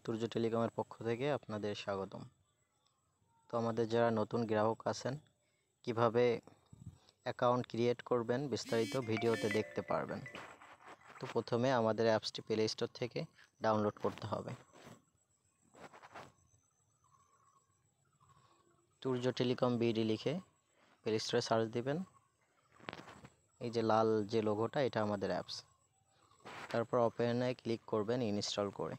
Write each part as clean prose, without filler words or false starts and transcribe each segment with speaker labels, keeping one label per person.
Speaker 1: তুর্য টেলিকমের পক্ষ থেকে আপনাদের স্বাগতম। তো আমাদের যারা নতুন গ্রাহক আছেন কিভাবে অ্যাকাউন্ট ক্রিয়েট করবেন বিস্তারিত ভিডিওতে দেখতে পারবেন। তো প্রথমে আমাদের অ্যাপসটি প্লে স্টোর থেকে ডাউনলোড করতে হবে। তুর্য টেলিকম বিডি লিখে প্লে স্টোরে সার্চ দিবেন। এই যে লাল যে লোগোটা, এটা আমাদের অ্যাপস। তারপর ওপেনে ক্লিক করবেন ইনস্টল করে।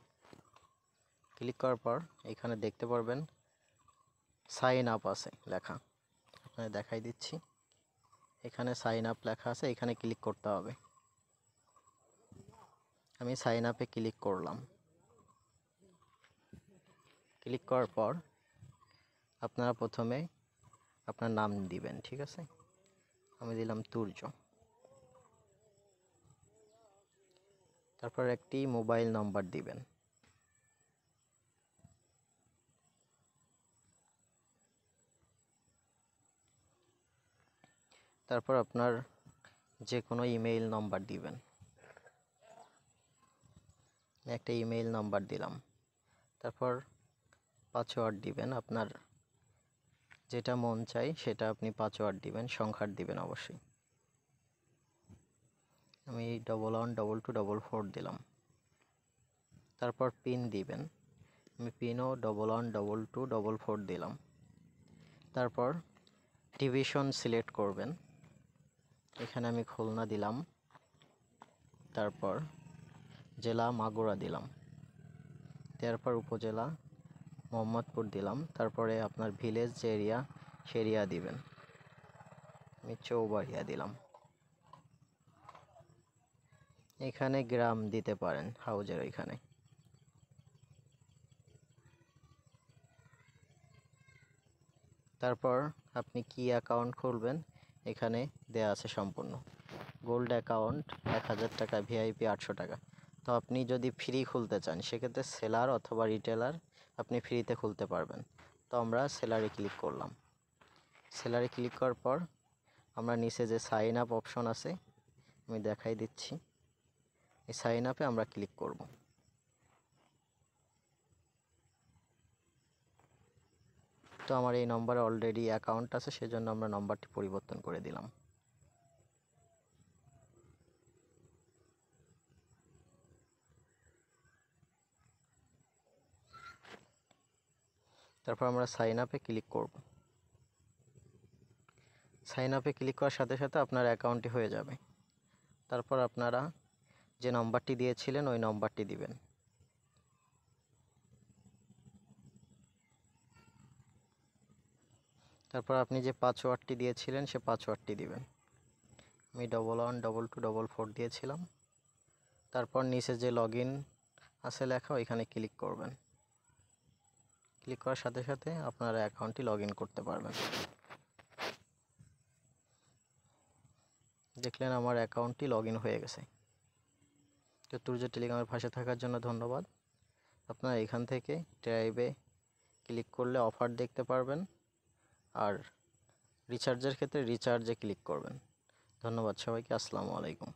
Speaker 1: ক্লিক করার পর এখানে দেখতে পারবেন সাইন আপ আছে লেখা, আপনাদের দেখাই দিচ্ছি। এখানে সাইন আপ লেখা আছে, এখানে ক্লিক করতে হবে। আমি সাইন আপে ক্লিক করলাম। ক্লিক করার পর আপনারা প্রথমে আপনার নাম দিবেন, ঠিক আছে। আমি দিলাম তুর্য। তারপর একটি মোবাইল নাম্বার দিবেন। তারপর আপনার যে কোনো ইমেইল নাম্বার দিবেন। একটা ইমেইল নাম্বার দিলাম। তারপর পাসওয়ার্ড দিবেন, আপনার যেটা মন চাই সেটা আপনি পাসওয়ার্ড দিবেন, সংখ্যার দিবেন অবশ্যই। আমি 111244 দিলাম। তারপর পিন দিবেন, আমি পিনও 111244 দিলাম। তারপর ডিভিশন সিলেক্ট করবেন, এখানে আমি খুলনা দিলাম। তারপর জেলা মাগুরা দিলাম। তারপর উপজেলা মোহাম্মদপুর দিলাম। তারপরে আপনার ভিলেজ যে এরিয়া সে এরিয়া দিবেন, আমি চৌবাড়িয়া দিলাম। এখানে গ্রাম দিতে পারেন হাউজের ওইখানে। তারপর আপনি কি অ্যাকাউন্ট খুলবেন এখানে দেয়া আছে সম্পূর্ণ। গোল্ড অ্যাকাউন্ট 1000 টাকা, ভিআইপি 800 টাকা। তো আপনি যদি ফ্রি খুলতে চান সেক্ষেত্রে সেলার অথবা রিটেলার আপনি ফ্রিতে খুলতে পারবেন। তো আমরা সেলারে ক্লিক করলাম। সেলারে ক্লিক করার পর আমরা নিচে যে সাইন আপ অপশন আছে আমি দেখাই দিচ্ছি, এই সাইন আপে আমরা ক্লিক করব। তো আমার এই নম্বরে অলরেডি অ্যাকাউন্ট আছে, সেজন্য আমরা নম্বরটি পরিবর্তন করে দিলাম। তারপর আমরা সাইন আপে ক্লিক করব। সাইন আপে ক্লিক করার সাথে সাথে আপনার অ্যাকাউন্টটি হয়ে যাবে। তারপর আপনারা যে নম্বরটি দিয়েছিলেন ওই নম্বরটি দিবেন। তারপর আপনি যে পাসওয়ার্ডটি দিয়েছিলেন সে পাসওয়ার্ডটি দিবেন। আমি 111244 দিয়েছিলাম। তারপর নিচে যে লগইন আছে লেখা, ওইখানে ক্লিক করবেন। ক্লিক করার সাথে সাথে আপনার অ্যাকাউন্টটি লগইন করতে পারবেন। দেখলেন আমার অ্যাকাউন্টটি লগইন হয়ে গেছে। তো তুর্য টেলিকমের পাশে থাকার জন্য ধন্যবাদ। আপনারা এখান থেকে ট্রাইবে ক্লিক করলে অফার দেখতে পারবেন, আর রিচার্জের ক্ষেত্রে রিচার্জে ক্লিক করবেন। ধন্যবাদ সবাইকে, আসসালামু আলাইকুম।